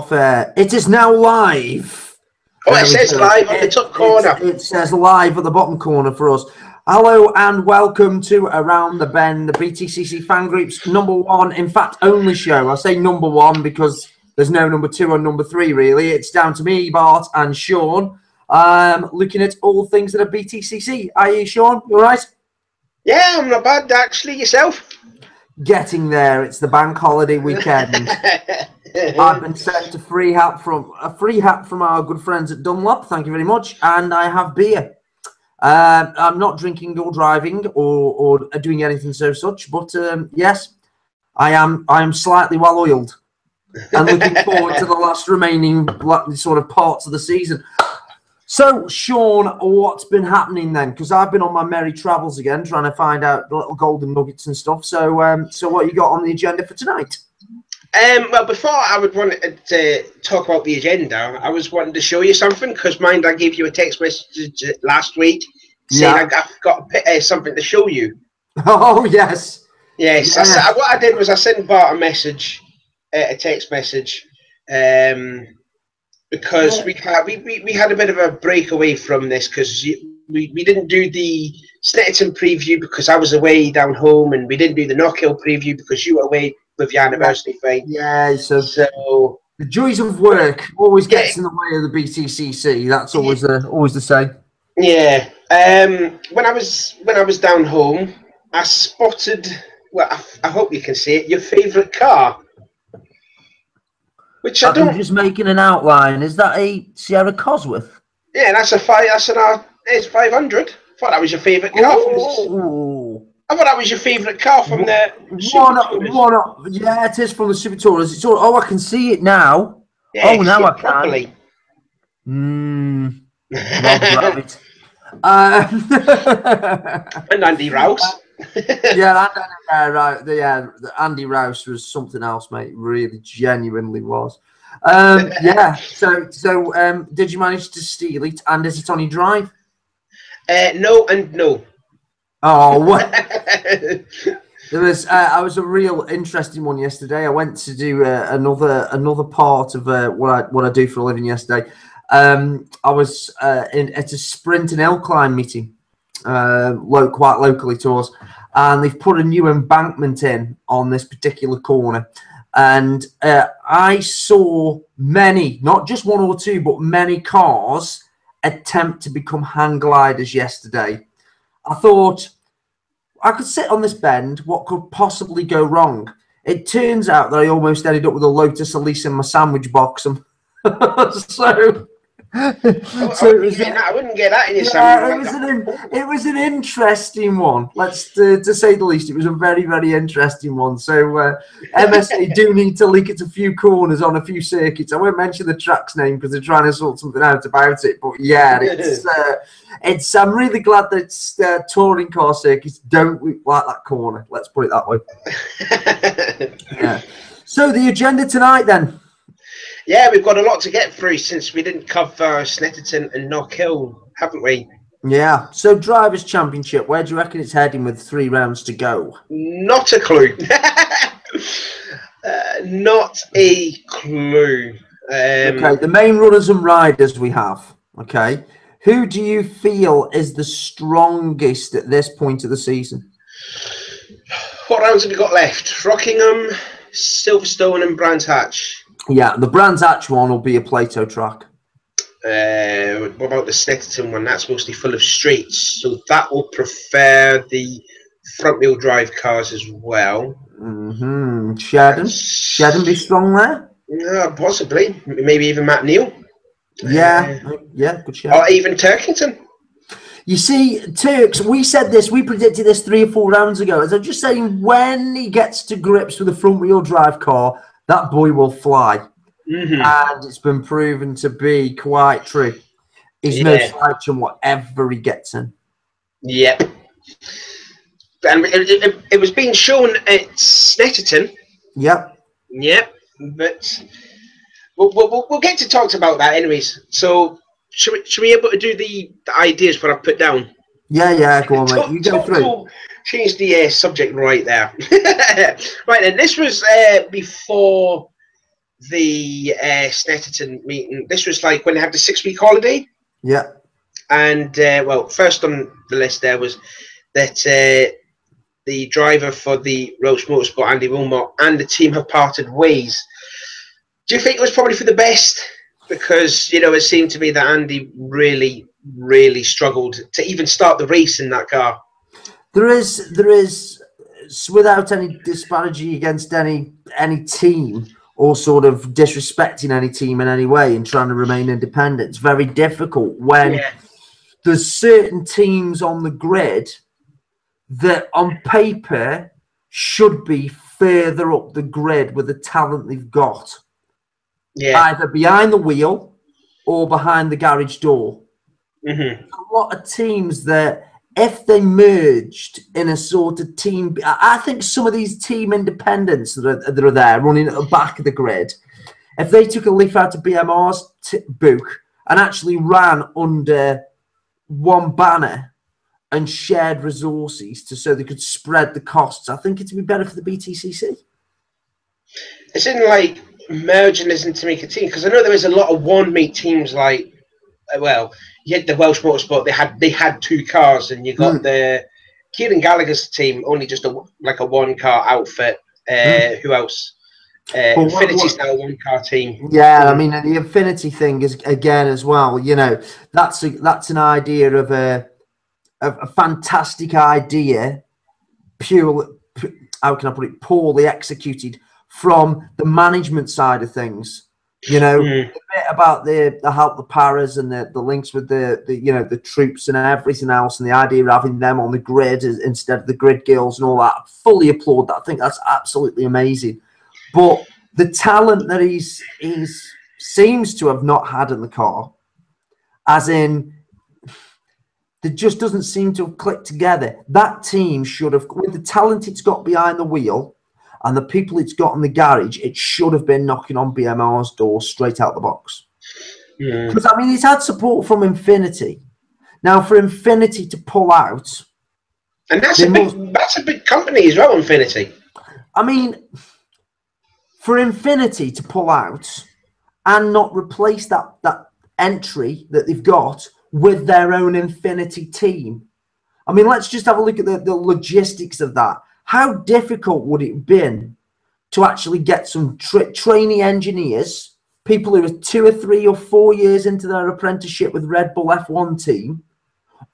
off air. It is now live. Oh, it says live on the top corner. It says live at the bottom corner for us. Hello and welcome to Around the Bend, the BTCC fan group's #1, in fact, only show. I say #1 because there's no #2 or #3, really. It's down to me, Bart, and Sean, looking at all things that are BTCC. Are you, Sean? You all right? Yeah, I'm not bad, actually. Yourself? Getting there. It's the bank holiday weekend. I've been sent a free hat from our good friends at Dunlop. Thank you very much. And I have beer. I'm not drinking or driving or doing anything such, but yes, I am slightly well oiled and looking forward to the last remaining sort of parts of the season. So, Sean, what's been happening then? Because I've been on my merry travels again, trying to find out little golden nuggets and stuff. So, so what you got on the agenda for tonight? Well, before I would want to talk about the agenda, I was wanting to show you something, because mind, I gave you a text message last week saying I've got something to show you. Oh, yes. Yes. Yeah. What I did was I sent Bart a message, a text message, because we had a bit of a break away from this, because we didn't do the Snetterton preview because I was away down home, and we didn't do the Knockhill preview because you were away with your anniversary thing. Yeah, so the joys of work always gets in the way of the BTCC. That's always the same. Yeah. When I was down home, I spotted. Well, I hope you can see it. Your favourite car, which I'm just making an outline. Is that a Sierra Cosworth? Yeah, that's an it's 500. I thought that was your favourite car. I thought that was your favourite car from the yeah, it is from the Super Tourers. It's all, oh, I can see it now. Yeah, oh, now I can. Properly. Rob Rabbit. And Andy Rouse. Yeah, right. Yeah, Andy Rouse was something else, mate. Really, genuinely was. Yeah. So, did you manage to steal it? And is it on your drive? No and no. Oh, what? There was I was a real interesting one yesterday. I went to do another part of what I do for a living yesterday. I was at a sprint and hill climb meeting, quite locally to us, and they've put a new embankment in on this particular corner, and I saw many, not just one or two, but many cars attempt to become hang gliders yesterday. I thought, I could sit on this bend. What could possibly go wrong? It turns out that I almost ended up with a Lotus Elise in my sandwich box. And so I wouldn't get that in your sandwich. It was an interesting one. To say the least. It was a very, very interesting one. So MSA do need to leak it a few corners on a few circuits. I won't mention the track's name because they're trying to sort something out about it. But yeah, it's. I'm really glad that touring car circuits don't like that corner. Let's put it that way. Yeah. So the agenda tonight, then. Yeah, we've got a lot to get through since we didn't cover Snetterton and Knockhill, haven't we? Yeah. So Drivers' Championship, where do you reckon it's heading with 3 rounds to go? Not a clue. Not a clue. Okay, the main runners and riders we have. Okay. Who do you feel is the strongest at this point of the season? What rounds have we got left? Rockingham, Silverstone and Brands Hatch. Yeah, the Brands Hatch one will be a Plato track. What about the Snetterton one? That's mostly full of streets, so that will prefer the front-wheel drive cars as well. Sheridan be strong there? Possibly. Maybe even Matt Neal. Yeah, good shout. Or even Turkington. You see, Turks, we predicted this 3 or 4 rounds ago. As I'm just saying, when he gets to grips with a front-wheel drive car, that boy will fly. And it's been proven to be quite true. He's no slouch in whatever he gets in. Yep. And it was being shown at Snetterton. Yep. Yep. But we'll get to talk about that anyways. So should we be able to do the ideas what I've put down? Yeah, go on, mate. You go through. Change the subject right there. Right then, this was before the Snetterton meeting, this was like when they had the 6-week holiday. Yeah. And, well, first on the list there was that the driver for the Roach Motorsport, Andy Wilmot, and the team have parted ways. Do you think it was probably for the best? Because, you know, it seemed to me that Andy really, really struggled to even start the race in that car. There is, without any disparaging against any team or sort of disrespecting any team in any way and trying to remain independent, it's very difficult when there's certain teams on the grid that on paper should be further up the grid with the talent they've got. Yeah. Either behind the wheel or behind the garage door. Mm-hmm. A lot of teams that, if they merged in a sort of team, I think some of these team independents that are there running at the back of the grid, if they took a leaf out of BMR's book and actually ran under one banner and shared resources so they could spread the costs, I think it'd be better for the BTCC. It's in like merging isn't to make a team, because I know there was a lot of one-mate teams like, well, you had the Welsh Motorsport, they had 2 cars, and you got the Kieran Gallagher's team, only just a one-car outfit. Who else? Infinity's now a one-car team. Yeah, I mean, the Infinity thing is, again, as well, you know, that's an idea of a fantastic idea, how can I put it, poorly executed from the management side of things. You know, a bit about the help the paras and the links with the you know, the troops and everything else, and the idea of having them on the grid instead of the grid girls and all that. I fully applaud that. I think that's absolutely amazing. But the talent that he's seems to have not had in the car, as in, it just doesn't seem to have clicked together. That team should have, with the talent it's got behind the wheel and the people it's got in the garage, it should have been knocking on BMR's door straight out the box. Because, I mean, he's had support from Infinity. Now, for Infinity to pull out... And that's a big company as well, Infinity. I mean, for Infinity to pull out and not replace that entry that they've got with their own Infinity team. I mean, let's just have a look at the logistics of that. How difficult would it have been to actually get some trainee engineers, people who are 2 or 3 or 4 years into their apprenticeship with Red Bull F1 team,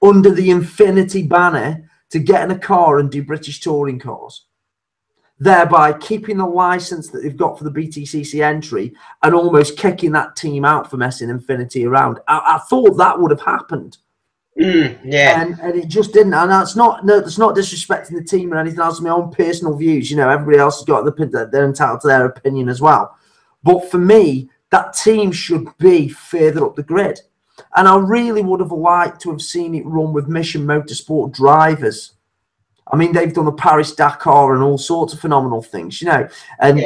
under the Infinity banner to get in a car and do British touring cars, thereby keeping the license that they've got for the BTCC entry and almost kicking that team out for messing Infinity around. I thought that would have happened. Yeah, and it just didn't. And that's not disrespecting the team or anything else. My own personal views, you know, everybody else has got they're entitled to their opinion as well. But for me, that team should be further up the grid, and I really would have liked to have seen it run with Mission Motorsport drivers. I mean, they've done the Paris Dakar and all sorts of phenomenal things, you know. And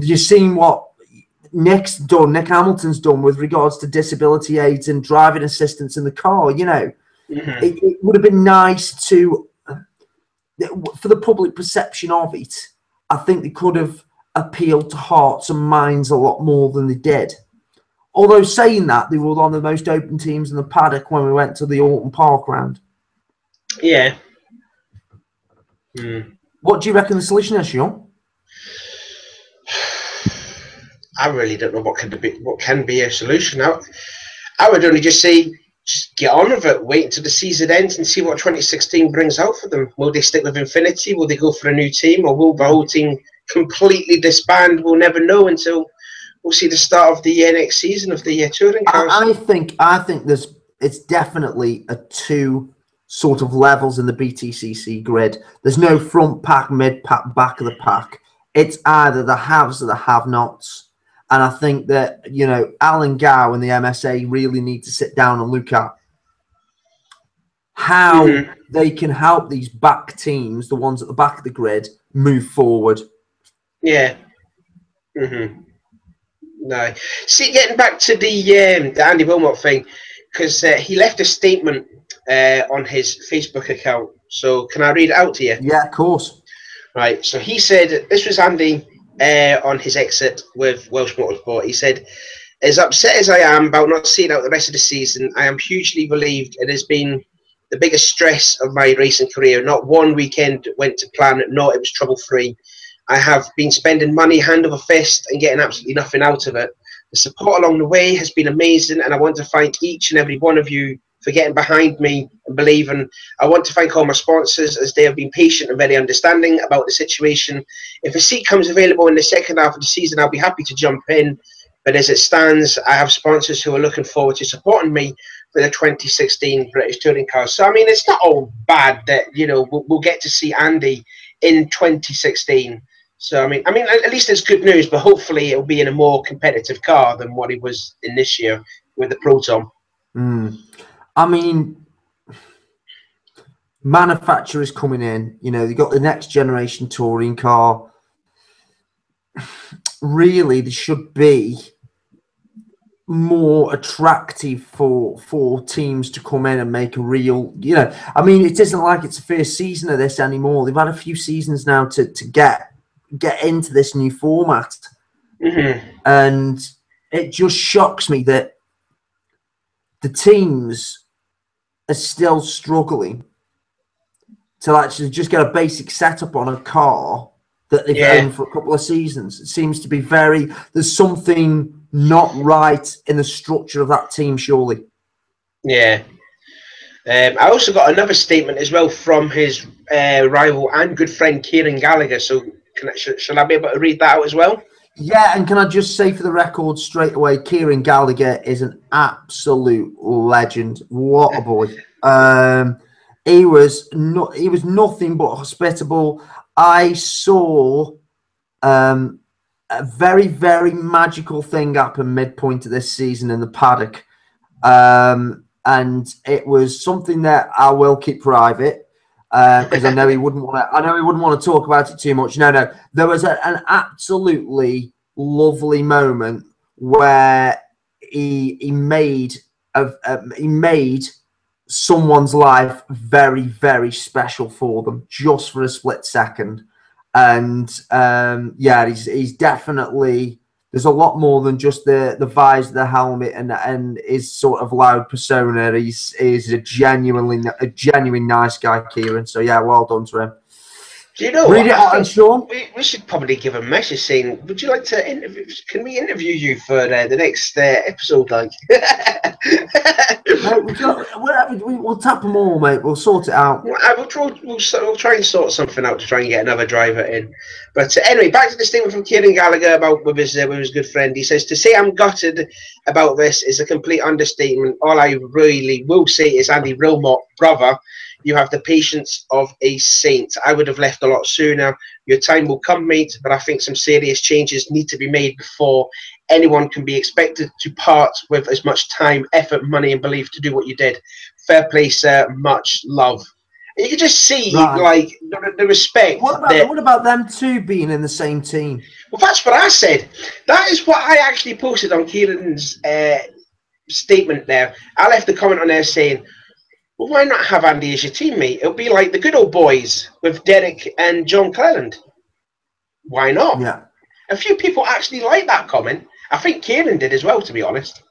you've seen what Nick Hamilton's done with regards to disability aids and driving assistance in the car, you know. It would have been nice to, for the public perception of it, I think they could have appealed to hearts and minds a lot more than they did. Although saying that, they were one of the most open teams in the paddock when we went to the Alton Park round. Yeah. What do you reckon the solution is, Sean? I really don't know what can be a solution. I would only just say, just get on with it. Wait until the season ends and see what 2016 brings out for them. Will they stick with Infinity? Will they go for a new team? Or will the whole team completely disband? We'll never know until we'll see the start of the next season of the touring cars. I think it's definitely a 2 sort of levels in the BTCC grid. There's no front pack, mid pack, back of the pack. It's either the haves or the have-nots. And I think that, you know, Alan Gow and the MSA really need to sit down and look at how they can help these back teams, the ones at the back of the grid, move forward. Yeah. No. See, getting back to the Andy Wilmot thing, because he left a statement on his Facebook account. So can I read it out to you? Yeah, of course. Right. So he said, this was Andy on his exit with Welsh Motorsport. He said, "As upset as I am about not seeing out the rest of the season, I am hugely relieved. It has been the biggest stress of my racing career. Not one weekend went to plan, no, it was trouble-free. I have been spending money hand over fist and getting absolutely nothing out of it. The support along the way has been amazing, and I want to thank each and every one of you for getting behind me and believing. I want to thank all my sponsors, as they have been patient and very understanding about the situation. If a seat comes available in the second half of the season, I'll be happy to jump in. But as it stands, I have sponsors who are looking forward to supporting me for the 2016 British Touring Cars." So, I mean, it's not all bad that, you know, we'll get to see Andy in 2016. So, I mean, at least it's good news, but hopefully it'll be in a more competitive car than what he was in this year with the Proton. I mean, manufacturers coming in, you know, you've got the next generation touring car. Really, they should be more attractive for teams to come in and make a real, you know, I mean, it isn't like it's the first season of this anymore. They've had a few seasons now to get into this new format. And it just shocks me that the teams are still struggling to actually just get a basic setup on a car that they've owned for a couple of seasons. It seems to be there's something not right in the structure of that team, surely. Yeah. I also got another statement as well from his rival and good friend Kieran Gallagher. So shall I be able to read that out as well? Yeah, and can I just say for the record straight away, Kieran Gallagher is an absolute legend. What a boy. He was nothing but hospitable. I saw a very, very magical thing happen midpoint of this season in the paddock. And it was something that I will keep private because I know he wouldn't want to talk about it too much. No, there was an absolutely lovely moment where he made someone's life very, very special for them just for a split second. And yeah, he's definitely, there's a lot more than just the visor, the helmet, and his sort of loud persona. He's a genuine nice guy, Kieran. So yeah, well done to him. Do you know Read it out, Sean. We should probably give a message saying, would you like to interview? Can we interview you for the next episode? Like, we'll tap them all, mate. We'll sort it out. We'll try and sort something out to try and get another driver in. But anyway, back to the statement from Kieran Gallagher about with his good friend. He says, "To say I'm gutted about this is a complete understatement. All I really will say is, Andy Wilmot, brother, you have the patience of a saint. I would have left a lot sooner. Your time will come, mate, but I think some serious changes need to be made before anyone can be expected to part with as much time, effort, money, and belief to do what you did. Fair play, sir. Much love." And you can just see, like, the respect. What about them two being in the same team? Well, that's what I said. That is what I actually posted on Kieran's statement there. I left a comment on there saying, well, why not have Andy as your teammate? It'll be like the good old boys with Derek and John Cleland. Why not? Yeah. A few people actually like that comment. I think Kieran did as well, to be honest.